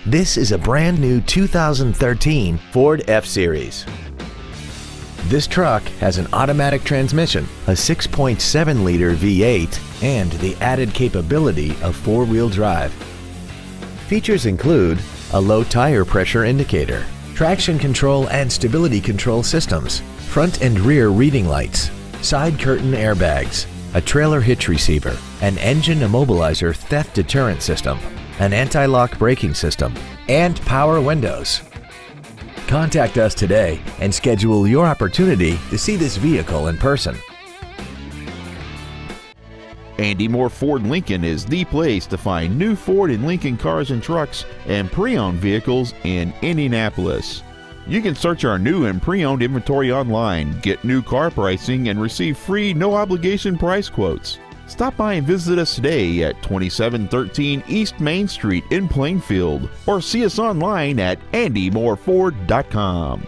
This is a brand new 2013 Ford F-Series. This truck has an automatic transmission, a 6.7-liter V8, and the added capability of four-wheel drive. Features include a low tire pressure indicator, traction control and stability control systems, front and rear reading lights, side curtain airbags, a trailer hitch receiver, an engine immobilizer theft deterrent system, an anti-lock braking system, and power windows. Contact us today and schedule your opportunity to see this vehicle in person. Andy Mohr Ford Lincoln is the place to find new Ford and Lincoln cars and trucks and pre-owned vehicles in Indianapolis. You can search our new and pre-owned inventory online, get new car pricing, and receive free no-obligation price quotes. Stop by and visit us today at 2713 East Main Street in Plainfield, or see us online at andymohrford.com.